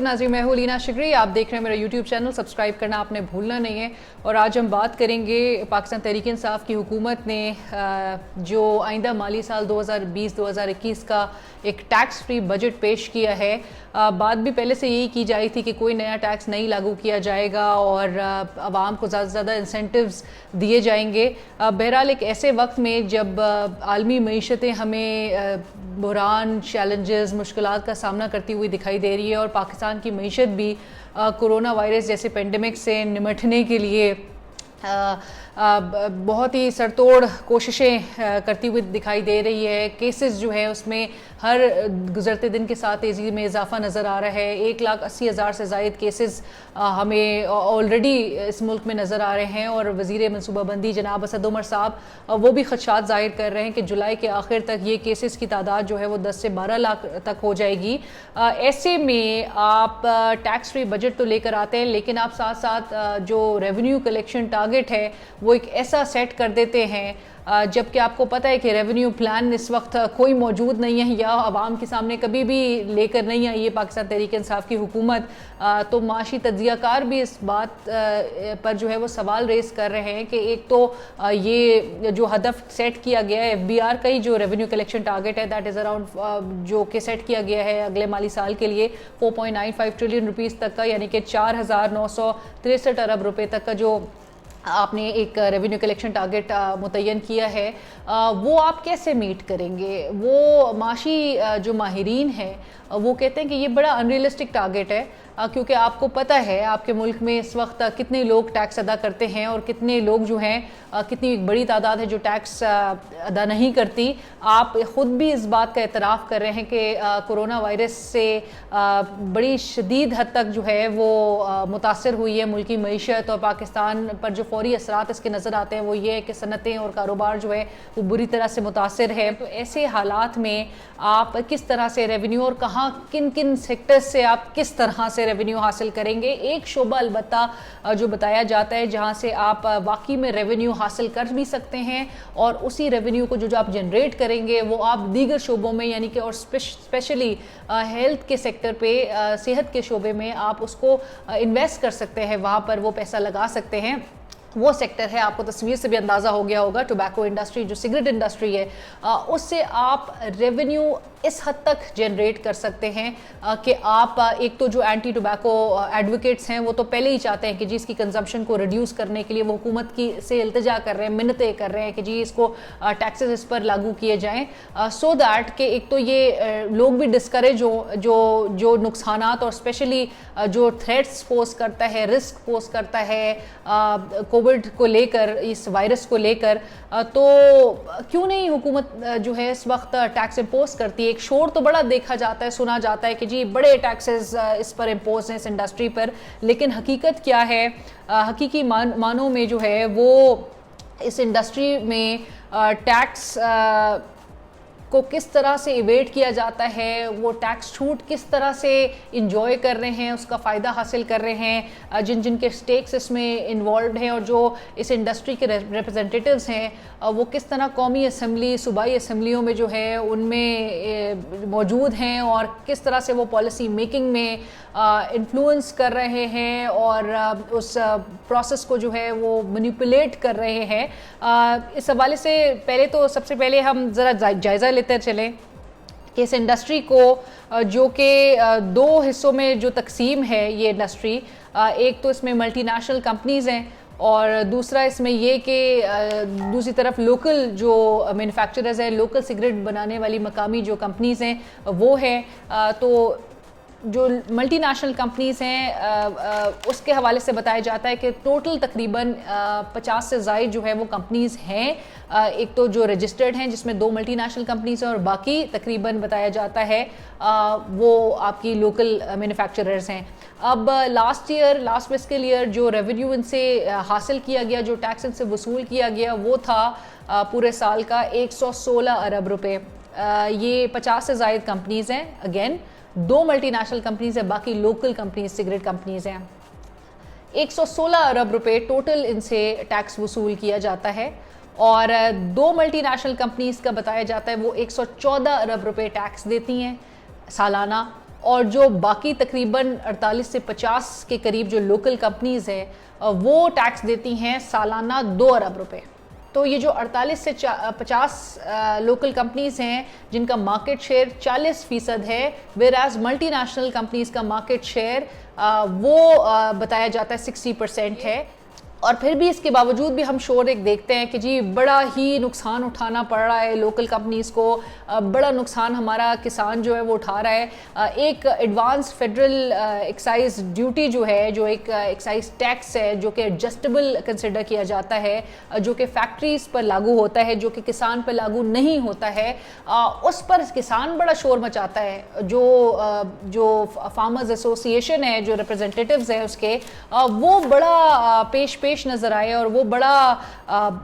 वालेकुम नाज़रीन, मैं हूं लीना शिगरी। आप देख रहे हैं मेरा यूट्यूब चैनल, सब्सक्राइब करना आपने भूलना नहीं है। और आज हम बात करेंगे पाकिस्तान तहरीक इंसाफ की हुकूमत ने जो आइंदा माली साल 2020-2021 का एक टैक्स फ्री बजट पेश किया है। बात भी पहले से यही की जाई थी कि कोई नया टैक्स नहीं लागू किया जाएगा और आवाम को ज़्यादा से ज़्यादा इंसेंटिव्स दिए जाएंगे। बहरहाल एक ऐसे वक्त में जब आलमी मईशतें हमें बुहरान, चैलेंजेस, मुश्किलात का सामना करती हुई दिखाई दे रही है और पाकिस्तान की मईशत भी कोरोना वायरस जैसे पेंडेमिक से निमटने के लिए बहुत ही सरतोड़ कोशिशें करती हुई दिखाई दे रही है। केसेस जो है उसमें हर गुजरते दिन के साथ तेज़ी में इजाफा नज़र आ रहा है। 1,80,000 से ज़ायद केसेस हमें ऑलरेडी इस मुल्क में नज़र आ रहे हैं और वज़ीर मनसूबाबंदी जनाब असद उमर साहब वो भी खदशात ज़ाहिर कर रहे हैं कि जुलाई के आखिर तक ये केसेस की तादाद जो है वो 10 से 12 लाख तक हो जाएगी। ऐसे में आप टैक्स फ्री बजट तो लेकर आते हैं, लेकिन आप साथ साथ जो रेवेन्यू कलेक्शन टारगेट है वो एक ऐसा सेट कर देते हैं जबकि आपको पता है कि रेवेन्यू प्लान इस वक्त कोई मौजूद नहीं है या आवाम के सामने कभी भी लेकर नहीं आई है पाकिस्तान तहरीक इंसाफ की हुकूमत। तो माशी तज्जियाकार भी इस बात पर जो है वो सवाल रेस कर रहे हैं कि एक तो ये जो हदफ सेट किया गया है FBR का ही जो रेवेन्यू कलेक्शन टारगेट है दैट इज़ अराउंड जो कि सेट किया गया है अगले माली साल के लिए 4.95 ट्रिलियन रुपीज़ तक का, यानी कि 4,963 अरब रुपए तक का जो आपने एक रेवेन्यू कलेक्शन टारगेट मुतय्यन किया है, वो आप कैसे मीट करेंगे? वो माशी जो माहिरीन हैं वो कहते हैं कि ये बड़ा अनरियलिस्टिक टारगेट है क्योंकि आपको पता है आपके मुल्क में इस वक्त कितने लोग टैक्स अदा करते हैं और कितने लोग जो हैं कितनी बड़ी तादाद है जो टैक्स अदा नहीं करती। आप ख़ुद भी इस बात का एतराफ़ कर रहे हैं कि कोरोना वायरस से बड़ी शदीद हद तक जो है वो मुतासर हुई है मुल्की मईशत और पाकिस्तान पर जो फौरी असरात इसके नज़र आते हैं वो ये है कि सनतें और कारोबार जो है वो बुरी तरह से मुतासर है। तो ऐसे हालात में आप किस तरह से रेवेन्यू और कहाँ किन किन सेक्टर्स से आप किस तरह से रेवेन्यू हासिल करेंगे? एक शोबा अलबत्ता जो बताया जाता है जहाँ से आप वाकई में रेवेन्यू हासिल कर भी सकते हैं और उसी रेवेन्यू को जो आप जनरेट करेंगे वो आप दीगर शोबों में यानी कि और स्पेशली हेल्थ के सेक्टर पे, सेहत के शोबे में आप उसको इन्वेस्ट कर सकते हैं, वहाँ पर वो पैसा लगा सकते हैं। वो सेक्टर है, आपको तस्वीर से भी अंदाज़ा हो गया होगा, टोबैको इंडस्ट्री जो सिगरेट इंडस्ट्री है, उससे आप रेवेन्यू इस हद तक जनरेट कर सकते हैं कि आप एक तो जो एंटी टोबैको एडवोकेट्स हैं वो तो पहले ही चाहते हैं कि जी इसकी कंजम्पशन को रिड्यूस करने के लिए वो हुकूमत की से इल्तिजा कर रहे हैं, मिन्नतें कर रहे हैं कि जी इसको टैक्सेस इस पर लागू किए जाएं सो दैट कि एक तो ये लोग भी डिस्करेज हो जो नुकसानात और स्पेशली जो थ्रेट्स पोज करता है, रिस्क पोज करता है कोविड को लेकर, इस वायरस को लेकर, तो क्यों नहीं हुकूमत जो है इस वक्त टैक्स इम्पोज करती है? एक शोर तो बड़ा देखा जाता है, सुना जाता है कि जी बड़े टैक्सेस इस पर इम्पोज हैं इस इंडस्ट्री पर, लेकिन हकीकत क्या है? हकीकी मानों में जो है वो इस इंडस्ट्री में टैक्स को किस तरह से इवेट किया जाता है, वो टैक्स छूट किस तरह से इंजॉय कर रहे हैं, उसका फ़ायदा हासिल कर रहे हैं जिन जिन के स्टेक्स इसमें इन्वॉल्व हैं और जो इस इंडस्ट्री के रिप्रेजेंटेटिव्स हैं वो किस तरह कौमी असम्बली, सूबाई असम्बलियों में जो है उनमें मौजूद हैं और किस तरह से वो पॉलिसी मेकिंग में इन्फ्लुएंस कर रहे हैं और उस प्रोसेस को जो है वो मैनिपुलेट कर रहे हैं। इस हवाले से पहले तो सबसे पहले हम ज़रा जायज़ा लेते चलें कि इस इंडस्ट्री को जो कि दो हिस्सों में जो तकसीम है ये इंडस्ट्री, एक तो इसमें मल्टीनेशनल कंपनीज़ हैं और दूसरा इसमें ये कि दूसरी तरफ लोकल जो मैन्युफैक्चरर्स हैं, लोकल सिगरेट बनाने वाली मकामी जो कंपनीज़ हैं वो हैं। तो जो मल्टीनेशनल कंपनीज़ हैं उसके हवाले से बताया जाता है कि टोटल तकरीबन 50 से ज़ायद जो है वो कंपनीज़ हैं। एक तो जो रजिस्टर्ड हैं जिसमें 2 मल्टीनेशनल कंपनीज़ हैं और बाकी तकरीबन बताया जाता है वो आपकी लोकल मैन्युफैक्चरर्स हैं। अब लास्ट फिस्कल ईयर जो रेवेन्यू इनसे हासिल किया गया, जो टैक्स इनसे वसूल किया गया वो था पूरे साल का 116 अरब रुपये। ये 50 से ज़ायद कंपनीज़ हैं, अगेन 2 मल्टीनेशनल कंपनीज़ हैं, बाकी लोकल कंपनीज सिगरेट कंपनीज़ हैं। 116 अरब रुपए टोटल इनसे टैक्स वसूल किया जाता है और 2 मल्टीनेशनल कंपनीज़ का बताया जाता है वो 114 अरब रुपए टैक्स देती हैं सालाना। और जो बाकी तकरीबन 48 से 50 के करीब जो लोकल कंपनीज है वो टैक्स देती हैं सालाना 2 अरब रुपए। तो ये जो 48 से 50 लोकल कंपनीज हैं जिनका मार्केट शेयर 40% है, वेयर एज मल्टीनेशनल कंपनीज का मार्केट शेयर वो बताया जाता है 60% है। और फिर भी इसके बावजूद भी हम शोर एक देखते हैं कि जी बड़ा ही नुकसान उठाना पड़ रहा है लोकल कंपनीज को, बड़ा नुकसान हमारा किसान जो है वो उठा रहा है। एक एडवांस फेडरल एक्साइज ड्यूटी जो है, जो एक एक्साइज टैक्स है जो कि एडजस्टेबल कंसिडर किया जाता है, जो कि फैक्ट्रीज पर लागू होता है, जो कि किसान पर लागू नहीं होता है, उस पर किसान बड़ा शोर मचाता है। जो फार्मर्स एसोसिएशन है, जो रिप्रेजेंटेटिव्स हैं उसके, वो बड़ा पेश नजर आए और वो बड़ा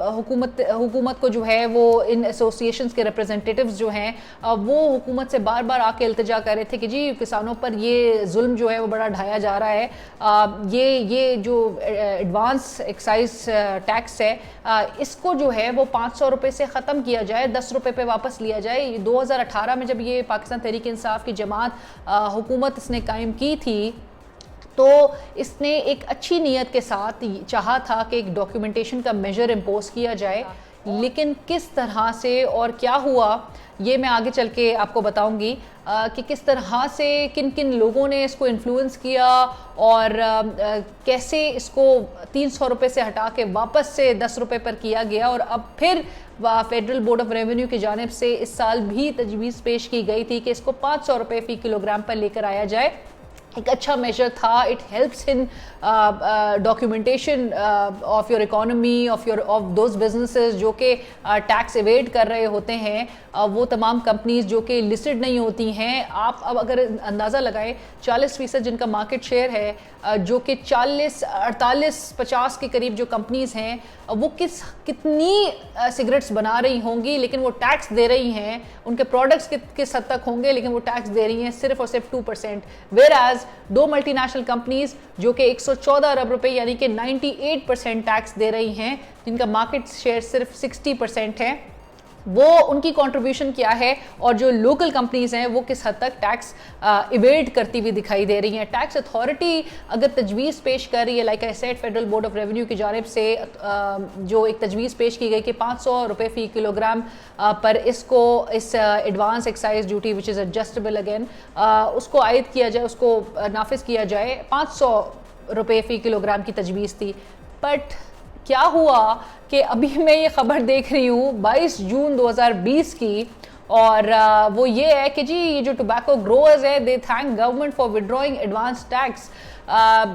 हुकूमत को जो है वो इन एसोसिएशंस के रिप्रेजेंटेटिव्स जो हैं वो हुकूमत से बार बार आके इल्तिजा कर रहे थे कि जी किसानों पर ये जुल्म जो है वो बड़ा ढाया जा रहा है। ये जो एडवांस एक्साइज टैक्स है इसको जो है वो 500 रुपये से ख़त्म किया जाए, 10 रुपये पे वापस लिया जाए। 2018 में जब ये पाकिस्तान तहरीक इंसाफ की जमात हुकूमत इसने कायम की थी तो इसने एक अच्छी नीयत के साथ चाहा था कि एक डॉक्यूमेंटेशन का मेजर इम्पोज किया जाए, लेकिन किस तरह से और क्या हुआ ये मैं आगे चल के आपको बताऊंगी कि किस तरह से किन किन लोगों ने इसको इन्फ्लुएंस किया और कैसे इसको 300 रुपये से हटा के वापस से 10 रुपये पर किया गया। और अब फिर फेडरल बोर्ड ऑफ रेवेन्यू की जानिब से इस साल भी तजवीज़ पेश की गई थी कि इसको 500 रुपये फ़ी किलोग्राम पर लेकर आया जाए। एक अच्छा मेजर था। It helps in documentation of your economy, of those businesses जो कि टैक्स एवेड कर रहे होते हैं, वो तमाम कंपनीज जो कि लिस्टेड नहीं होती हैं। आप अब अगर अंदाज़ा लगाएं 40% जिनका मार्केट शेयर है, जो कि 40, 48, 50 के करीब जो कंपनीज हैं वो कितनी सिगरेट्स बना रही होंगी, लेकिन वो टैक्स दे रही हैं। उनके प्रोडक्ट्स किस हद तक होंगे, लेकिन वो टैक्स दे रही हैं सिर्फ और सिर्फ 2%। वेयर एज 2 मल्टीनेशनल कंपनीज जो कि 114 अरब रुपए यानी कि 98% टैक्स दे रही हैं, जिनका मार्केट शेयर सिर्फ 60% है, वो उनकी कंट्रीब्यूशन क्या है और जो लोकल कंपनीज हैं वो किस हद तक टैक्स इवेड करती हुई दिखाई दे रही हैं। टैक्स अथॉरिटी अगर तजवीज़ पेश कर रही है, like I said federal board of revenue की जानिब से जो एक तजवीज़ पेश की गई कि 500 रुपये फ़ी किलोग्राम पर इसको इस advance excise duty which is adjustable again उसको आयद किया जाए, उसको नाफिज किया जाए। 500 रुपये फ़ी किलोग्राम की तजवीज़ थी। बट क्या हुआ कि अभी मैं ये ख़बर देख रही हूँ 22 जून 2020 की, और वो ये है कि जी ये जो टोबैको ग्रोअर्स है they thank government for withdrawing advance tax.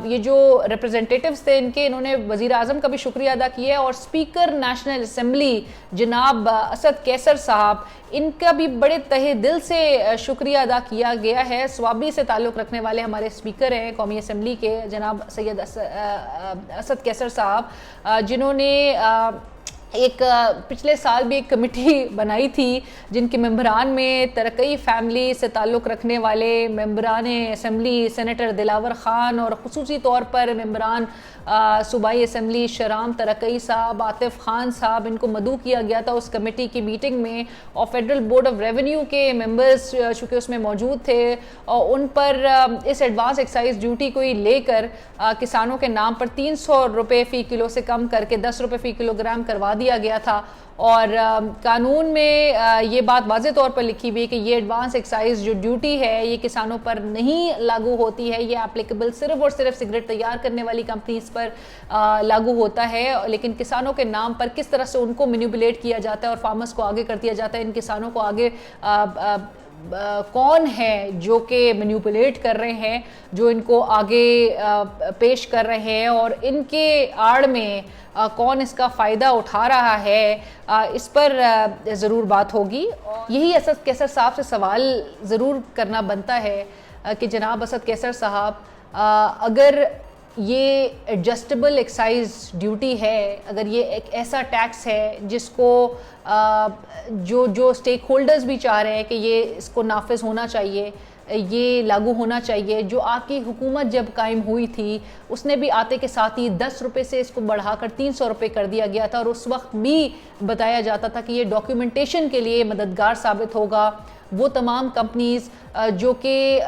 ये जो रिप्रेजेंटेटिव्स थे इनके, इन्होंने वज़ीर आज़म का भी शुक्रिया अदा किया है और स्पीकर नेशनल असम्बली जनाब असद कैसर साहब, इनका भी बड़े तहे दिल से शुक्रिया अदा किया गया है। स्वाबी से ताल्लुक़ रखने वाले हमारे स्पीकर हैं कौमी असम्बली के जनाब सैयद असद कैसर साहब, जिन्होंने एक पिछले साल भी एक कमेटी बनाई थी जिनके मेंबरान में तरक्की फैमिली से ताल्लुक़ रखने वाले मेंबरान असम्बली सेनेटर दिलावर ख़ान और ख़ुसूसी तौर पर मेंबरान सूबाई असम्बली शराम तरक्की साहब, आतिफ खान साहब, इनको मदऊ किया गया था उस कमेटी की मीटिंग में। और फेडरल बोर्ड ऑफ रेवेन्यू के मेंबर्स चूँकि उसमें मौजूद थे और उन पर इस एडवांस एक्साइज ड्यूटी को ही लेकर किसानों के नाम पर 300 रुपये फ़ी किलो से कम करके 10 रुपये फ़ी किलोग्राम करवा दिया गया था। और कानून में ये बात वाज़े तौर पर लिखी हुई है कि ये एडवांस एक्साइज जो ड्यूटी है ये किसानों पर नहीं लागू होती है, ये एप्लीकेबल सिर्फ और सिर्फ सिगरेट तैयार करने वाली कंपनीज पर लागू होता है। लेकिन किसानों के नाम पर किस तरह से उनको मैनिपुलेट किया जाता है और फार्मर्स को आगे कर दिया जाता है, इन किसानों को आगे कौन है जो कि मैनिपुलेट कर रहे हैं, जो इनको आगे पेश कर रहे हैं और इनके आड़ में कौन इसका फ़ायदा उठा रहा है, इस पर ज़रूर बात होगी। यही असद कैसर साहब से सवाल ज़रूर करना बनता है कि जनाब असद कैसर साहब, अगर ये एडजस्टेबल एक्साइज ड्यूटी है, अगर ये एक ऐसा टैक्स है जिसको जो स्टेक होल्डर्स भी चाह रहे हैं कि ये इसको नाफिज होना चाहिए, ये लागू होना चाहिए, जो आपकी हुकूमत जब कायम हुई थी उसने भी आते के साथ ही 10 रुपये से इसको बढ़ाकर 300 रुपये कर दिया गया था और उस वक्त भी बताया जाता था कि ये डॉक्यूमेंटेशन के लिए मददगार साबित होगा, वो तमाम कंपनीज जो कि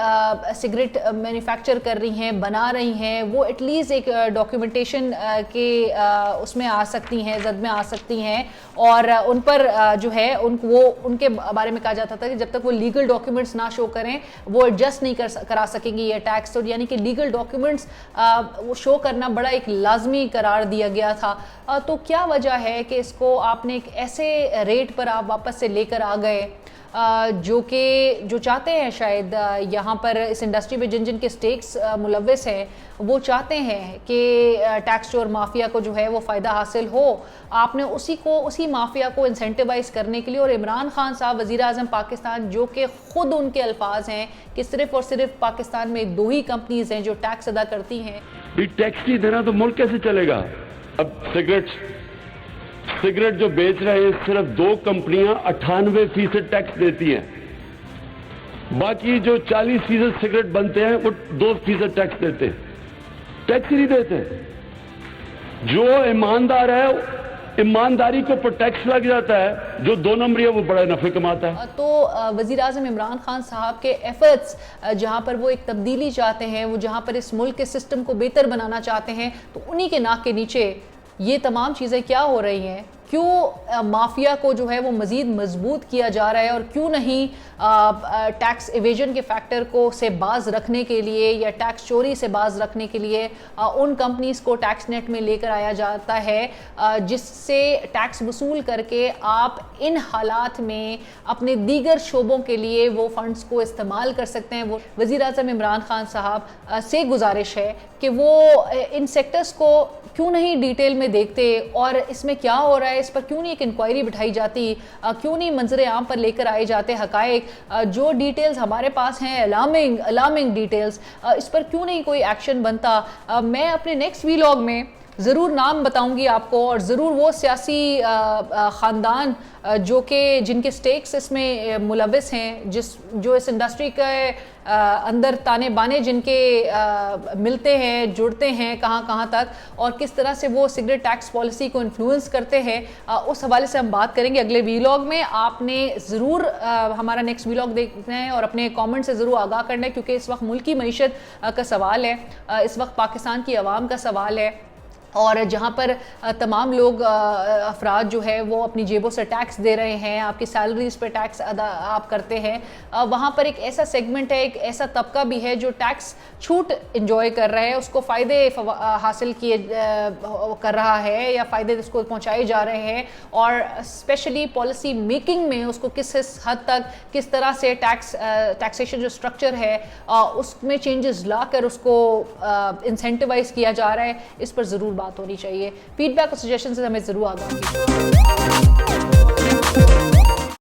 सिगरेट मैन्युफैक्चर कर रही हैं, बना रही हैं, वो एटलीस्ट एक डॉक्यूमेंटेशन के उसमें आ सकती हैं, जद में आ सकती हैं, और उन पर जो है उनके बारे में कहा जाता था कि जब तक वो लीगल डॉक्यूमेंट्स ना शो करें वो एडजस्ट नहीं करा सकेंगी ये टैक्स। तो यानी कि लीगल डॉक्यूमेंट्स वो शो करना बड़ा एक लाजमी करार दिया गया था। तो क्या वजह है कि इसको आपने एक ऐसे रेट पर आप वापस से लेकर आ गए जो चाहते हैं शायद यहाँ पर इस इंडस्ट्री में जिन जिन के स्टेक्स मुलव्वस हैं वो चाहते हैं कि टैक्स चोर माफिया को जो है वो फ़ायदा हासिल हो। आपने उसी माफिया को इंसेंटिवाइज करने के लिए, और इमरान खान साहब वज़ीर आज़म पाकिस्तान जो कि ख़ुद उनके अल्फाज हैं कि सिर्फ़ और सिर्फ पाकिस्तान में 2 ही कंपनीज़ हैं जो टैक्स अदा करती हैं। टैक्स नहीं देना तो मुल्क कैसे चलेगा? अब सिगरेट जो बेच रहे हैं सिर्फ 2 कंपनियां 98% टैक्स देती हैं, बाकी जो 40% सिगरेट बनते हैं वो 2% टैक्स देते हैं। टैक्स नहीं देते। जो ईमानदार है ईमानदारी को पर टैक्स लग जाता है, जो 2 नंबरी है वो बड़ा नफे कमाता है। तो वज़ीर आज़म इमरान खान साहब के एफर्ट्स जहाँ पर वो एक तब्दीली चाहते हैं, वो जहाँ पर इस मुल्क के सिस्टम को बेहतर बनाना चाहते हैं, तो उन्हीं के नाक के नीचे ये तमाम चीज़ें क्या हो रही हैं? क्यों माफिया को जो है वो मज़ीद मजबूत किया जा रहा है, और क्यों नहीं टैक्स इवेजन के फैक्टर को से बाज रखने के लिए या टैक्स चोरी से बाज रखने के लिए उन कंपनीज को टैक्स नेट में लेकर आया जाता है, जिससे टैक्स वसूल करके आप इन हालात में अपने दीगर शोबों के लिए वो फंड्स को इस्तेमाल कर सकते हैं। वो वज़ीर आज़म इमरान खान साहब से गुजारिश है कि वो इन सेक्टर्स को क्यों नहीं डिटेल में देखते, और इसमें क्या हो रहा है इस पर क्यों नहीं एक इंक्वायरी बिठाई जाती, क्यों नहीं मंजरे आम पर लेकर आए जाते हकायक, जो डिटेल्स हमारे पास हैं अलार्मिंग डिटेल्स, इस पर क्यों नहीं कोई एक्शन बनता। मैं अपने नेक्स्ट वीलॉग में ज़रूर नाम बताऊंगी आपको, और ज़रूर वो सियासी ख़ानदान जिनके स्टेक्स इसमें मुलव्वस हैं, जो इस इंडस्ट्री के अंदर ताने बाने जिनके मिलते हैं, जुड़ते हैं कहाँ तक, और किस तरह से वो सिगरेट टैक्स पॉलिसी को इन्फ्लुएंस करते हैं, उस हवाले से हम बात करेंगे अगले वीलॉग में। आपने ज़रूर हमारा नेक्स्ट वीलॉग देखना है और अपने कमेंट से ज़रूर आगाह करना है, क्योंकि इस वक्त मुल्क की मईशत का सवाल है, इस वक्त पाकिस्तान की आवाम का सवाल है, और जहाँ पर तमाम लोग अफराद जो है वो अपनी जेबों से टैक्स दे रहे हैं, आपकी सैलरीज पे टैक्स अदा आप करते हैं, वहाँ पर एक ऐसा सेगमेंट है, एक ऐसा तबका भी है जो टैक्स छूट इंजॉय कर रहा है, उसको फ़ायदे हासिल कर रहा है या फ़ायदे उसको पहुँचाए जा रहे हैं, और स्पेशली पॉलिसी मेकिंग में उसको किस हद तक किस तरह से टैक्सेशन जो स्ट्रक्चर है उसमें चेंजेस लाकर उसको इंसेंटिवाइज किया जा रहा है, इस पर ज़रूर बात होनी चाहिए। फीडबैक और सजेशन से हमें ज़रूर आगाह कीजिए।